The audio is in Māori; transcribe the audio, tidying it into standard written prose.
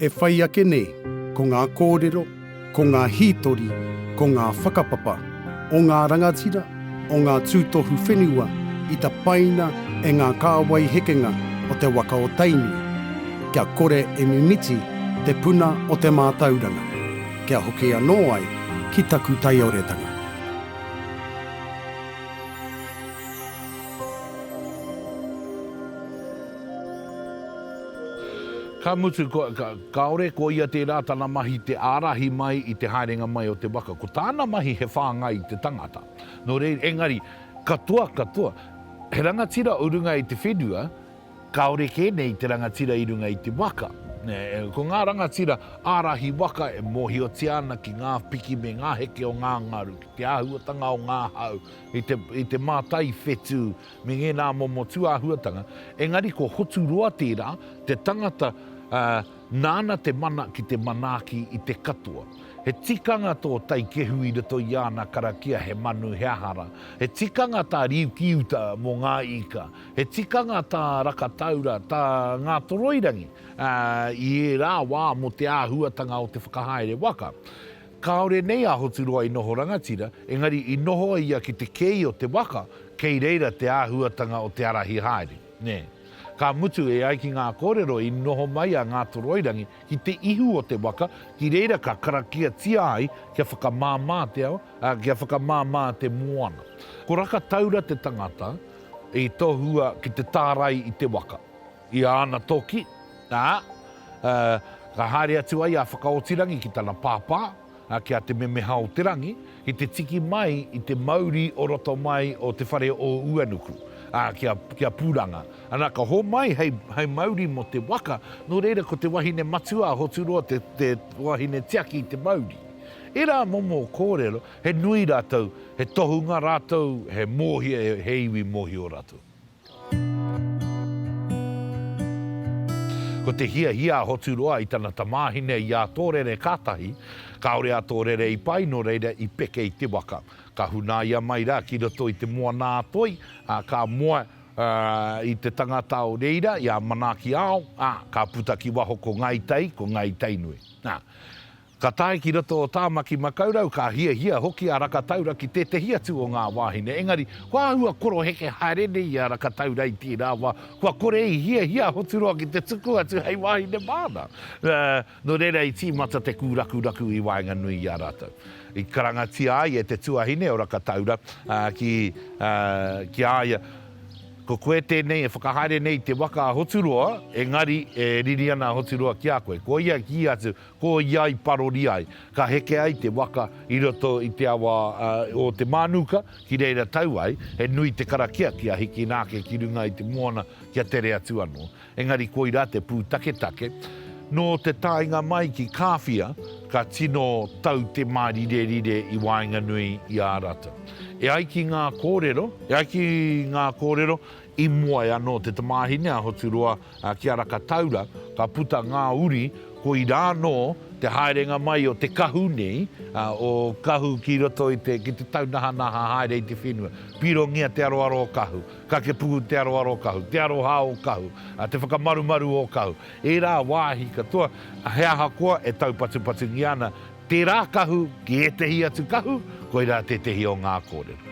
E whai ake nei, ko ngā kōrero, ko ngā hītori, ko ngā whakapapa, o ngā rangatira, o ngā tūtohu whenua, i ta paina e ngā kāwai hekenga o te waka o tainui. Kia kore e mimiti te puna o te mātauranga. Kia hoki anō ai ki taku Taioretanga. Ka mutu, kaore ko ia te rātana mahi te ārahi mai i te haerenga mai o te waka. Ko tāna mahi he whānga i te tangata. Nō rei, engari, katoa. He rangatira o runga i te whenua, kaore kēnei te rangatira i runga i te waka. Ko ngā rangatira ārahi waka e mōhio ana ki ngā piki me ngā heke o ngā ngaru, ki te āhuatanga o ngā hau, i te mātai whetū me ngā momo tū āhuatanga. Engari ko Hoturoa tērā, te tangata nāna te mana ki te manaki i te katoa. He tikanga tō tai kehu i rato i ana karakia he manu he ahara. He tikanga tā riukiuta mō ngā ika. He tikanga tā rakataura, tā ngā toroirangi i e rā wā mo te āhuatanga o te whakahaere waka. Kaore nei a Hoturoa i noho rangatira, engari i noho ia ki te kei o te waka, kei reira te āhuatanga o te arahi haere. Ka mutu e ai ki ngā kōrero i noho mai a ngā toroirangi ki te ihu o te waka, ki reira ka karakia tia ai kia whakamāmā te ao, kia whakamāmā te moana. Ko raka taura te tangata i tohua ki te tārai i te waka. I ana toki, ka haere atu ai a whakaotirangi ki tana pāpā, ki a te memeha o te rangi, i te tiki mai i te mauri o roto mai o te whare o uanuku. Kia pūranga. Ana ka ho mai hei mauri mo te waka, no reira ko te wahine matua Hoturoa te wahine tiaki i te mauri. E rā momo kōrero, he nui rātou, he tohunga rātou, he mōhia, he iwi mōhi o rātou. Ko te hia Hoturoa i tana tamāhine i a tōrere kātahi, kaore a tōrere i pai no reira i peke i te waka. Ka huna ia mai rā ki roto i te mua nā toi, ka mua i te tangata o reira, i a manaki ao, ka puta ki waho ko ngai tai nui. Ka tae ki roto o tāmaki makaurau, ka hia hoki a rakataura ki te hiatu o ngā wāhine. Engari, kua hua koro heke haerene i a rakataura i tērā wā, kua kore i hia Hoturoa ki te tuku atu hei wāhine māna. No reira i tīmata te kūraku i waenga nui i a rātou. I karangatia ai e te tuahine o rakataura ki aia. Ko koe tēnei e whakahaere nei te waka a Hoturoa, engari e riri ana Hoturoa ki a koe. Ko ia ki atu, ko ia i parori ai. Ka heke ai te waka i roto i te awa o te manuka, ki reira tau ai, he nui te karakia ki a hiki nāke ki runga i te moana kia tere atu anō. Engari ko ira te pū take. No te tāinga mai ki kāwhia, ka tino tau te marire i waenga nui i a rata. E ai ki ngā kōrero, i mua e anō te tamāhine a Hoturoa ki a rakataura, ka puta ngā uri, ko i rānō te haerenga mai o te kahu nei, o kahu ki roto i ki te taunaha haere i te whenua. Pirongia te aroaro o kahu, kakepuku te aroaro o kahu, te aroha o kahu, te whakamarumaru o kahu. E rā wāhi katoa, he aha koa e taupatu ngi ana, te rā kahu ki e tehi atu kahu, ko i rā te tehi o ngā kōrero.